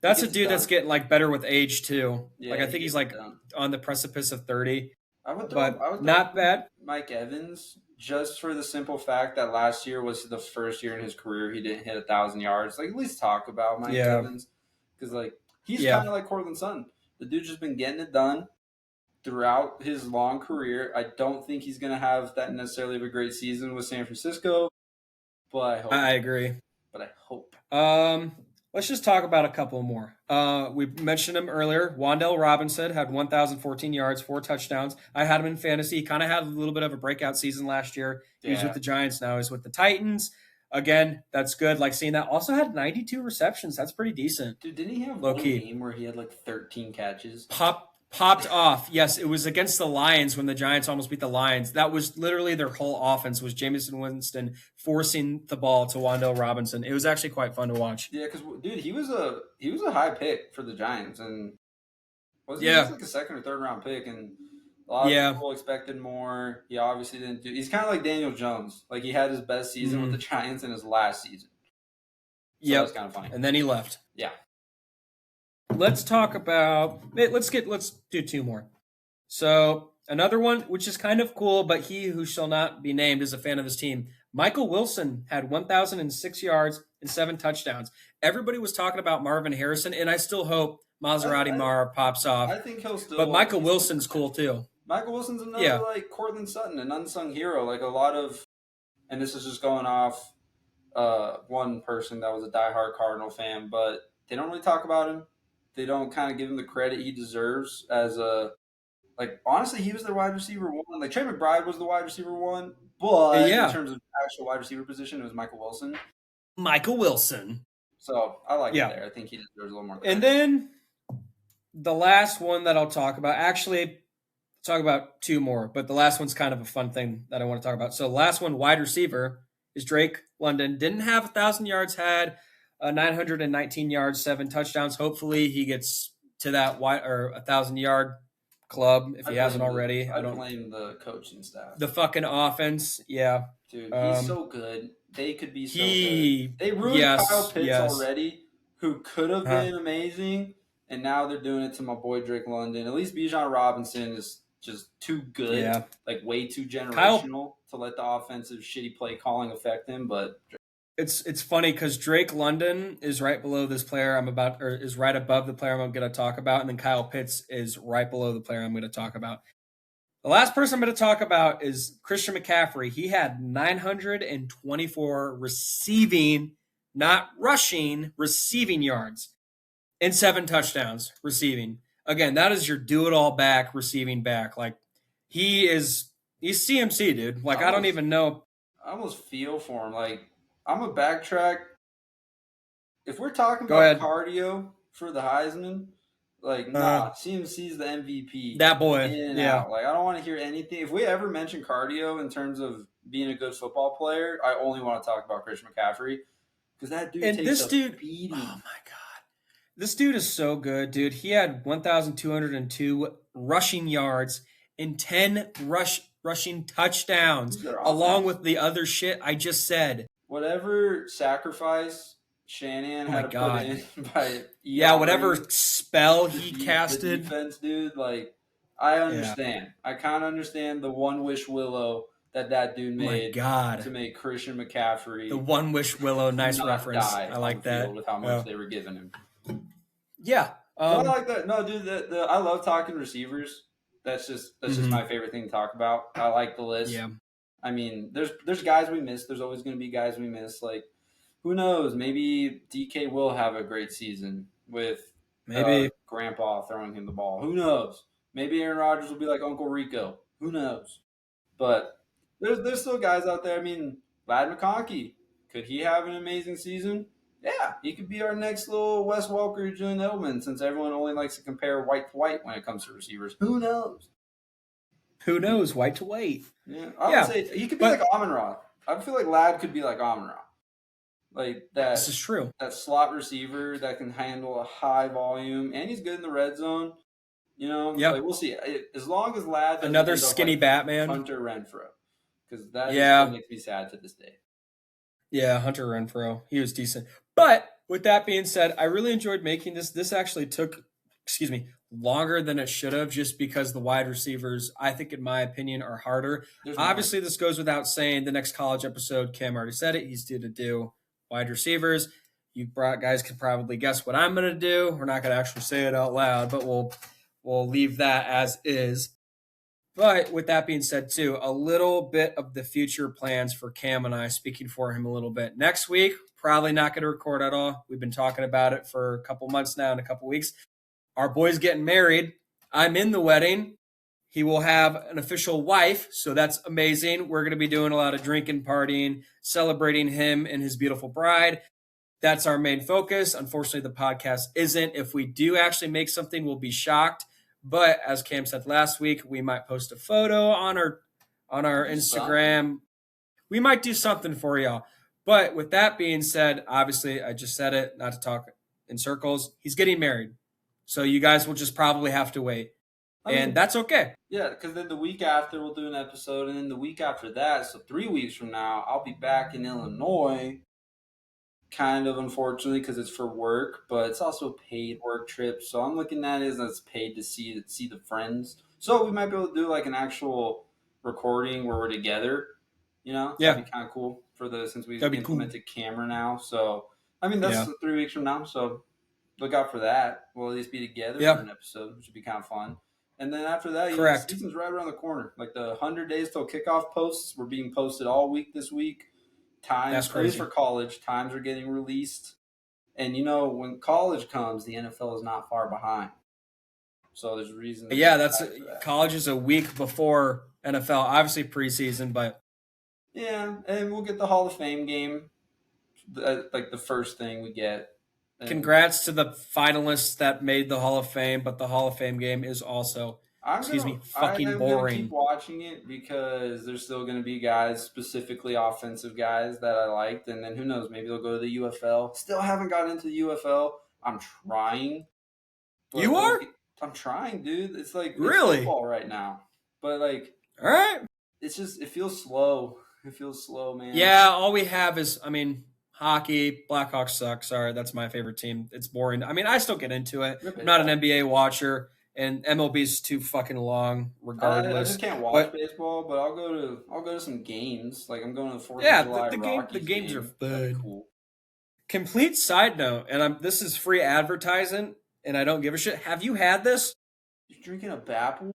That's a dude that's getting like better with age too. Yeah, like I think he's like on the precipice of 30. I would not bad. Mike Evans, just for the simple fact that last year was the first year in his career he didn't hit 1,000 yards. Like at least talk about Mike Evans because like he's kind of like Cortland Sutton. The dude's just been getting it done. throughout his long career. I don't think he's going to have that necessarily of a great season with San Francisco, but I hope. I agree. But I hope. Um, let's just talk about a couple more. We mentioned him earlier. Wan'Dale Robinson had 1,014 yards, 4 touchdowns. I had him in fantasy. He kind of had a little bit of a breakout season last year. He was with the Giants. Now he's with the Titans. Again, that's good. Like seeing that. Also had 92 receptions. That's pretty decent. Dude, didn't he have Low one key. game where he had like 13 catches? Popped off. Yes, it was against the Lions when the Giants almost beat the Lions. That was literally their whole offense was Jameson Winston forcing the ball to Wan'Dale Robinson. It was actually quite fun to watch. Yeah, because dude, he was a high pick for the Giants, and he Yeah. was like a second or third round pick, and a lot of people expected more. He obviously didn't do. He's kind of like Daniel Jones. Like he had his best season with the Giants in his last season. So that's kind of funny. And then he left. Yeah. Let's talk about. Let's do two more. So another one, which is kind of cool, but he who shall not be named is a fan of his team. Michael Wilson had 1,006 yards and 7 touchdowns. Everybody was talking about Marvin Harrison, and I still hope Maserati Mar pops off. I think he'll still. But Michael Wilson's cool too. Michael Wilson's another like Cortland Sutton, an unsung hero. Like a lot of, and this is just going off one person that was a diehard Cardinal fan, but they don't really talk about him. They don't kind of give him the credit he deserves as a. Like, honestly, he was the wide receiver one. Like, Trey McBride was the wide receiver one. But in terms of actual wide receiver position, it was Michael Wilson. Michael Wilson. So, I like it there. I think he deserves a little more credit. And then the last one that I'll talk about, actually, talk about two more, but the last one's kind of a fun thing that I want to talk about. So, the last one, wide receiver, is Drake London. Didn't have 1,000 yards, had 919 yards, 7 touchdowns. Hopefully, he gets to that 1,000-yard club if he hasn't already. I don't blame the coaching staff. The fucking offense, yeah. Dude, he's so good. They could be so good. They ruined Kyle Pitts already, who could have been amazing, and now they're doing it to my boy Drake London. At least Bijan Robinson is just too good, like way too generational to let the offensive shitty play calling affect him. But it's funny because Drake London is right below this player is right above the player I'm going to talk about, and then Kyle Pitts is right below the player I'm going to talk about. The last person I'm going to talk about is Christian McCaffrey. He had 924 receiving, not rushing, receiving yards and 7 touchdowns receiving. Again, that is your do-it-all back, receiving back. Like, he's CMC, dude. Like, I don't even know. I almost feel for him. Like, I'm a backtrack. If we're talking about cardio for the Heisman, like, CMC's the MVP. That boy. In and out. Like, I don't want to hear anything. If we ever mention cardio in terms of being a good football player, I only want to talk about Christian McCaffrey. Because that dude takes a beating. Oh, my God. This dude is so good, dude. He had 1,202 rushing yards and 10 rushing touchdowns, along with the other shit I just said. Whatever sacrifice Shanahan had to put in by whatever spell he casted. The defense, dude, like, I understand. I kind of understand the one wish willow that dude made to make Christian McCaffrey. The one wish willow, nice reference. I like that. With how much they were giving him. Yeah. I like that. No, dude, I love talking receivers. That's just my favorite thing to talk about. I like the list. Yeah. I mean, there's guys we miss. There's always going to be guys we miss. Like, who knows? Maybe DK will have a great season with Grandpa throwing him the ball. Who knows? Maybe Aaron Rodgers will be like Uncle Rico. Who knows? But there's still guys out there. I mean, Lad McConkey, could he have an amazing season? Yeah, he could be our next little Wes Welker, Julian Edelman, since everyone only likes to compare white to white when it comes to receivers. Who knows? Who knows? White to white. Yeah, I would say he could be like Amon-Ra. I feel like Lad could be like Amon-Ra. Like that. This is true. That slot receiver that can handle a high volume, and he's good in the red zone. You know, like, we'll see. As long as Lad another skinny Batman, Hunter Renfrow, because that still makes me sad to this day. Yeah, Hunter Renfrow, he was decent. But with that being said, I really enjoyed making this. This actually took, longer than it should have, just because the wide receivers, I think, in my opinion, are harder. Obviously, this goes without saying. The next college episode, Cam already said it. He's due to do wide receivers. You guys can probably guess what I'm going to do. We're not going to actually say it out loud, but we'll we'll leave that as is. But with that being said, too, a little bit of the future plans for Cam and I, speaking for him a little bit. Next week, probably not going to record at all. We've been talking about it for a couple months now, in a couple weeks. Our boy's getting married. I'm in the wedding. He will have an official wife, so that's amazing. We're going to be doing a lot of drinking, partying, celebrating him and his beautiful bride. That's our main focus. Unfortunately, the podcast isn't. If we do actually make something, we'll be shocked. But as Cam said last week, we might post a photo on our Instagram. We might do something for y'all. But with that being said, obviously, I just said it, not to talk in circles. He's getting married. So you guys will just probably have to wait. And that's okay. Yeah, because then the week after we'll do an episode, and then the week after that, so 3 weeks from now, I'll be back in Illinois. Kind of, unfortunately, because it's for work, but it's also a paid work trip. So I'm looking at it as it's paid to see the friends. So we might be able to do like an actual recording where we're together. You know, that'd be kind of cool since we've implemented camera now. So I mean, that's 3 weeks from now. So look out for that. We'll at least be together for an episode, which would be kind of fun. And then after that, the season's right around the corner. Like the 100 days till kickoff posts were being posted all week this week. Times, at least for college, times are getting released. And, when college comes, the NFL is not far behind. So there's reason. College is a week before NFL. Obviously preseason, but. Yeah, and we'll get the Hall of Fame game, like the first thing we get. Congrats to the finalists that made the Hall of Fame, but the Hall of Fame game is also fucking boring. Keep watching it because there's still going to be guys, specifically offensive guys that I liked, and then who knows, maybe they'll go to the UFL. Still haven't gotten into the UFL. I'm trying. You are? I'm trying, dude. It's like really it's football right now, but like, all right, it's just it feels slow. It feels slow, man. Yeah, all we have is, hockey. Blackhawks suck. Sorry, that's my favorite team. It's boring. I still get into it. I'm not an NBA watcher. And MLB's too fucking long, regardless. I just can't watch baseball, but I'll go to some games. Like I'm going to the 4th of July the games are fun. Cool. Complete side note, and this is free advertising, and I don't give a shit. Have you had this? You're drinking a Bapple?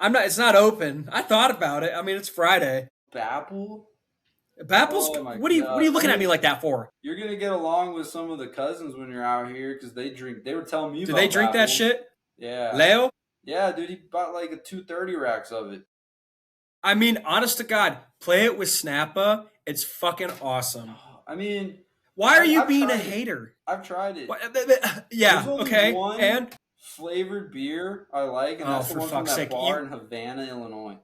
I'm not. It's not open. I thought about it. It's Friday. Bapple? Bapple's. What are you looking at me like that for? You're gonna get along with some of the cousins when you're out here because they drink. They were telling me. Do they drink that shit? Yeah. Leo? Yeah, dude, he bought like a 230 racks of it. Honest to God, play it with Snappa. It's fucking awesome. Why are you being a hater? I've tried it. Yeah, There's only okay. One and flavored beer I like, and that's the one from that bar in Havana, Illinois.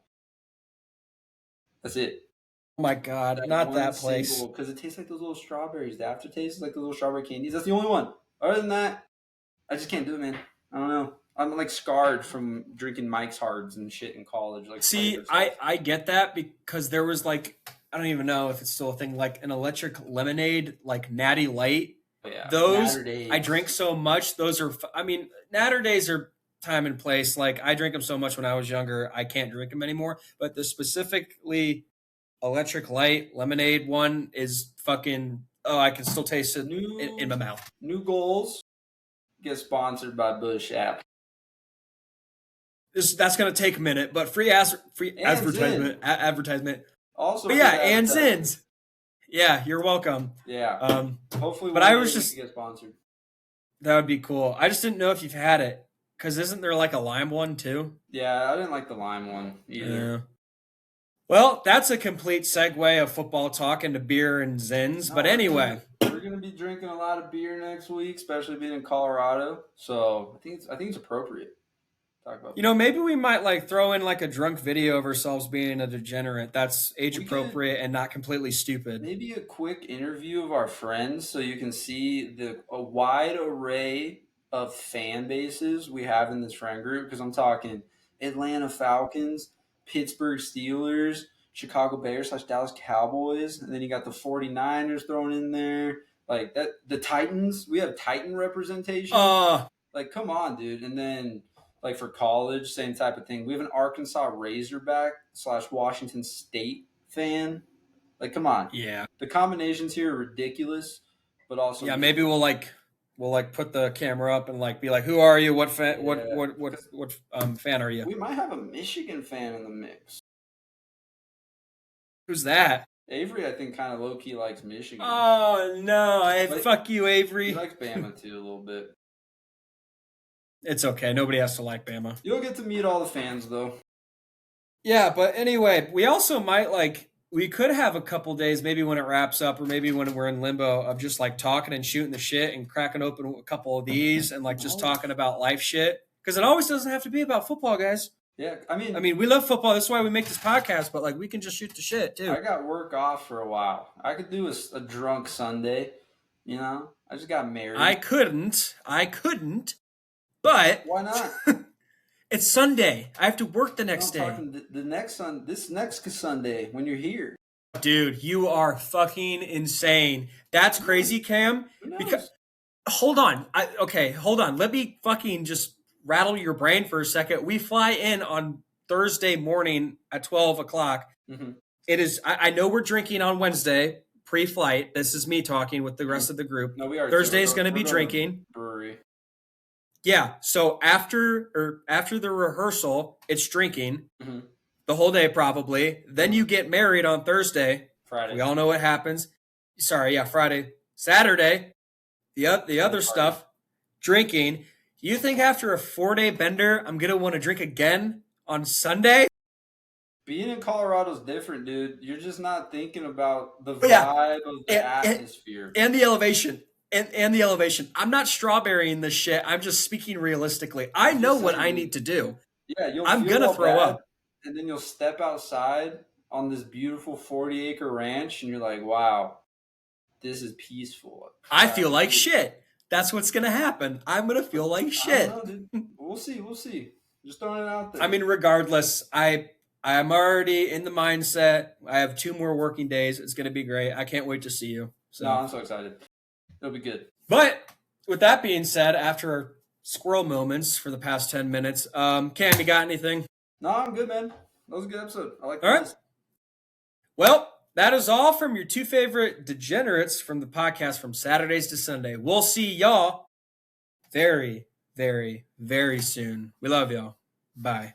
That's it. Oh my God, not that place. Because it tastes like those little strawberries. The aftertaste is like those little strawberry candies. That's the only one. Other than that, I just can't do it, man. I don't know. I'm like scarred from drinking Mike's Hards and shit in college. Like, see, I get that because there was like, I don't even know if it's still a thing, like an electric lemonade, like Natty Light. Yeah, those I drink so much. Those are, Natter Days are time and place. Like I drank them so much when I was younger, I can't drink them anymore. But the specifically electric light lemonade one is fucking. Oh, I can still taste it in my mouth. New goals. Get sponsored by Bush App. That's gonna take a minute, but free advertisement. Advertisement. Also, but yeah, and Zins. Yeah, you're welcome. Yeah. Hopefully, but I was just get sponsored. That would be cool. I just didn't know if you've had it because isn't there like a lime one too? Yeah, I didn't like the lime one either. Yeah. Well, that's a complete segue of football talk into beer and Zins. But anyway. We're going to be drinking a lot of beer next week, especially being in Colorado. So I think it's appropriate to talk about beer. Maybe we might like throw in like a drunk video of ourselves being a degenerate. That's age appropriate and not completely stupid. Maybe a quick interview of our friends so you can see a wide array of fan bases we have in this friend group. Because I'm talking Atlanta Falcons, Pittsburgh Steelers, Chicago Bears / Dallas Cowboys, and then you got the 49ers thrown in there. Like that, the Titans, we have Titan representation. Like, come on, dude. And then, like for college, same type of thing. We have an Arkansas Razorback / Washington State fan. Like, come on. Yeah. The combinations here are ridiculous, but also maybe we'll We'll like put the camera up and like be like, "Who are you? What fan? Yeah, What fan are you? we might have a Michigan fan in the mix. Who's that?" Avery, I think, kind of low key likes Michigan. Oh no! But Fuck you, he Avery. likes Bama too a little bit. It's okay. Nobody has to like Bama. You'll get to meet all the fans though. Yeah, but anyway, we also might like we could have a couple days, maybe when it wraps up, or maybe when we're in limbo, of just like talking and shooting the shit and cracking open a couple of these and like just talking about life shit. Because it always doesn't have to be about football, guys. Yeah, I mean, we love football. That's why we make this podcast. But like, we can just shoot the shit too. I got work off for a while. I could do a drunk Sunday. You know, I just got married. I couldn't. But why not? It's Sunday. I have to work the next day. This next Sunday when you're here. Dude, you are fucking insane. That's crazy, Cam. Because hold on. Hold on. Let me fucking just rattle your brain for a second. We fly in on Thursday morning at 12 o'clock. Mm-hmm. It is. I know we're drinking on Wednesday pre-flight. This is me talking with the rest of the group. No, we are. Thursday is going to be drinking. Brewery. Yeah. So after the rehearsal, it's drinking the whole day probably. Then you get married on Thursday. Friday. We all know what happens. Sorry, yeah, Friday. Saturday, the other stuff, drinking. You think after a 4-day bender, I'm gonna want to drink again on Sunday? Being in Colorado is different, dude. You're just not thinking about the vibe of the atmosphere and the elevation. And the elevation. I'm not strawberrying this shit. I'm just speaking realistically. I know what I need to do. Yeah, I'm gonna throw up, and then you'll step outside on this beautiful 40-acre ranch, and you're like, "Wow, this is peaceful." I feel like shit. That's what's gonna happen. I'm gonna feel like shit. I don't know, dude. We'll see. Just throwing it out there. I mean, regardless, I'm already in the mindset. I have 2 more working days. It's gonna be great. I can't wait to see you. So. No, I'm so excited. It'll be good. But with that being said, after our squirrel moments for the past 10 minutes, Cam, you got anything? No, I'm good, man. That was a good episode. I like this. All right. Well, that is all from your 2 favorite degenerates from the podcast from Saturdays to Sunday. We'll see y'all very, very, very soon. We love y'all. Bye.